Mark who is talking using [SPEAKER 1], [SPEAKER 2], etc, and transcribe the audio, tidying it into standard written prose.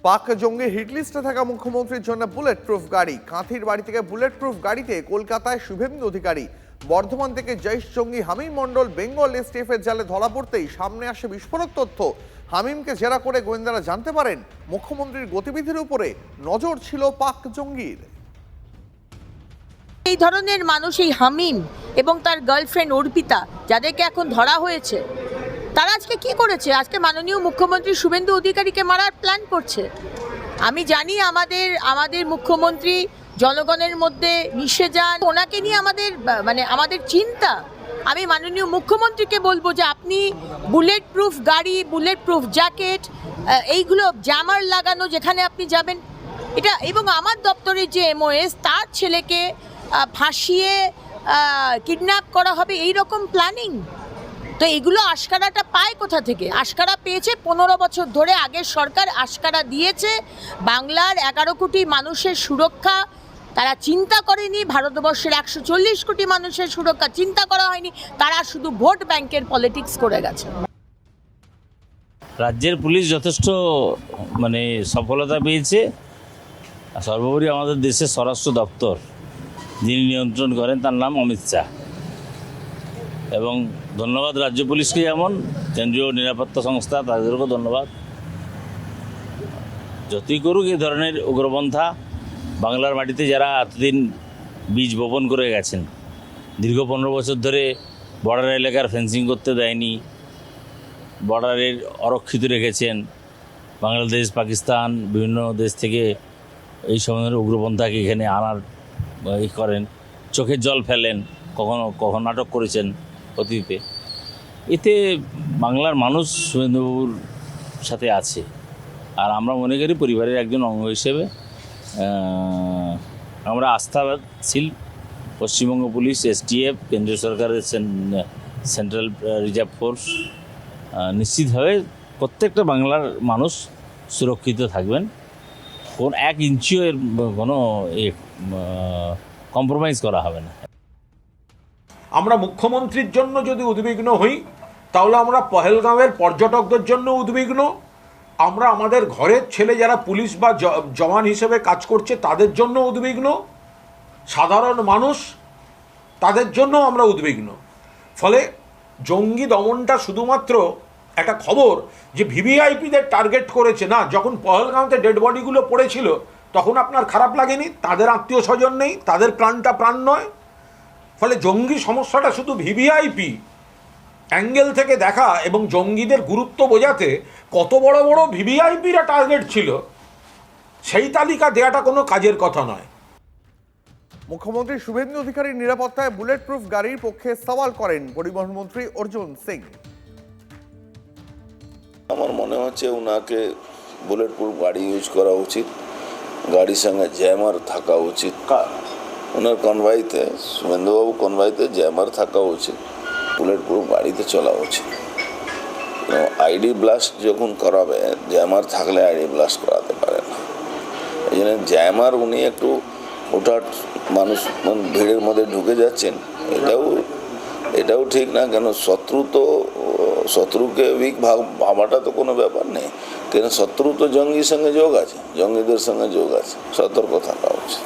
[SPEAKER 1] পাক জঙ্গি হিটলিস্টে থাকা মুখ্যমন্ত্রীর জন্য বুলেট প্রুফ গাড়ি। কাঁথির বাড়ি থেকে বুলেট প্রুফ গাড়িতে কলকাতায় শুভেন্দু অধিকারী। বর্ধমান থেকে জৈশ জঙ্গি হামিম মণ্ডল বেঙ্গল এসটিএফ এর জালে ধরা পড়তেই সামনে আসে বিস্ফোরক তথ্য। হামিমকে জেরা করে গোয়েন্দারা জানতে পারেন মুখ্যমন্ত্রীর গতিবিধির উপরে নজর ছিল পাক জঙ্গির।
[SPEAKER 2] এই ধরনের মানুষ, এই হামিম এবং তার গার্লফ্রেন্ড অর্পিতা, যাদেরকে এখন ধরা হয়েছে, তারা আজকে কি করেছে? আজকে মাননীয় মুখ্যমন্ত্রী শুভেন্দু অধিকারীকে মারার প্ল্যান করছে। আমি জানি আমাদের মুখ্যমন্ত্রী জনগণের মধ্যে মিশে যান, ওনাকে নিয়ে আমাদের চিন্তা। আমি মাননীয় মুখ্যমন্ত্রীকে বলবো যে আপনি বুলেট প্রুফ গাড়ি, বুলেট প্রুফ জ্যাকেট, এইগুলো জ্যামার লাগানো যেখানে আপনি যাবেন, এটা, এবং আমার দপ্তরের যে MOS, তার ছেলেকে ফাঁসিয়ে কিডন্যাপ করা হবে, এই রকম প্ল্যানিং। তো এগুলো আশকারাটা পায় কোথা থেকে? আশকারা পেয়েছে 15 বছর ধরে আগের সরকার আশকারা দিয়েছে। বাংলার 11 কোটি মানুষের সুরক্ষা তারা চিন্তা করেনি, ভারতবর্ষের 140 কোটি মানুষের সুরক্ষা চিন্তা করা হয়নি, তারা শুধু ভোট ব্যাংকের পলিটিক্স করে গেছে।
[SPEAKER 3] রাজ্যের পুলিশ যথেষ্ট সফলতা পেয়েছে। সর্বোপরি আমাদের দেশের স্বরাষ্ট্র দপ্তর যিনি নিয়ন্ত্রণ করেন তার নাম অমিত শাহ, এবং ধন্যবাদ রাজ্য পুলিশকে, যেমন কেন্দ্রীয় নিরাপত্তা সংস্থা তাদেরকেও ধন্যবাদ। যতই করুক এই ধরনের উগ্রপন্থা বাংলার মাটিতে যারা এতদিন বীজ বপন করে গেছেন, দীর্ঘ 15 বছর ধরে বর্ডার এলাকার ফেন্সিং করতে দেয়নি, বর্ডারের অরক্ষিত রেখেছেন, বাংলাদেশ, পাকিস্তান, বিভিন্ন দেশ থেকে এই সময়ের উগ্রপন্থাকে এখানে আনার করেন, চোখের জল ফেলেন, কখনো নাটক করেছেন অতীতে। এতে বাংলার মানুষ শুভেন্দুবাবুর সাথে আছে, আর আমরা মনে করি পরিবারের একজন অঙ্গ হিসেবে আমরা আস্থাশীল। পশ্চিমবঙ্গ পুলিশ, STF, কেন্দ্রীয় সরকারের সেন্ট্রাল রিজার্ভ ফোর্স নিশ্চিতভাবে প্রত্যেকটা বাংলার মানুষ সুরক্ষিত থাকবেন। কোন 1 ইঞ্চিও এর কোনো কম্প্রোমাইজ করা হবে না।
[SPEAKER 4] আমরা মুখ্যমন্ত্রীর জন্য যদি উদ্বিগ্ন হই, তাহলে আমরা পহেলগাঁওয়ের পর্যটকদের জন্য উদ্বিগ্ন, আমরা আমাদের ঘরের ছেলে যারা পুলিশ বা জওয়ান হিসেবে কাজ করছে তাদের জন্য উদ্বিগ্ন, সাধারণ মানুষ তাদের জন্য আমরা উদ্বিগ্ন। ফলে জঙ্গি দমনটা শুধুমাত্র একটা খবর যে ভিভিআইপিদের টার্গেট করেছে না। যখন পহেলগাঁওতে ডেড বডিগুলো পড়েছিল তখন আপনার খারাপ লাগেনি? তাদের আত্মীয় স্বজন নেই, তাদের প্রাণটা প্রাণ নয়। ফলে জঙ্গি সমস্যাটা শুধু ভিভিআইপি অ্যাঙ্গেল থেকে দেখা, এবং জঙ্গিদের গুরুত্ব বোঝাতে কত বড় বড় ভিভিআইপিরা টার্গেট ছিল সেই তালিকা দেওয়াটা কোনো কাজের কথা নয়।
[SPEAKER 1] মুখ্যমন্ত্রী শুভেন্দু অধিকারীর নিরাপত্তায় বুলেট প্রুফ গাড়ির পক্ষে সওয়াল করেন পরিবহন মন্ত্রী অর্জুন সিং।
[SPEAKER 5] আমার মনে হচ্ছে ওনাকে বুলেট প্রুফ গাড়ি ইউজ করা উচিত, গাড়ির সঙ্গে জ্যামার থাকা উচিত। ওনার কনভয়েতে, শুভেন্দুবাবু কনভয়েতে জ্যামার থাকা উচিত, বুলেট প্রুফ গাড়িতে চলা উচিত। আইডি ব্লাস্ট যখন করাবে, জ্যামার থাকলে আইডি ব্লাস্ট করাতে পারে না। এই জন্য জ্যামার উনি একটু হঠাৎ মানুষ ভিড়ের মধ্যে ঢুকে যাচ্ছেন, এটাও ঠিক না। কেন শত্রুকে উইক ভাবাটা তো কোনো ব্যাপার নেই, কেন শত্রু তো জঙ্গির সঙ্গে যোগ আছে, জঙ্গিদের সঙ্গে যোগ আছে, সতর্ক থাকা উচিত।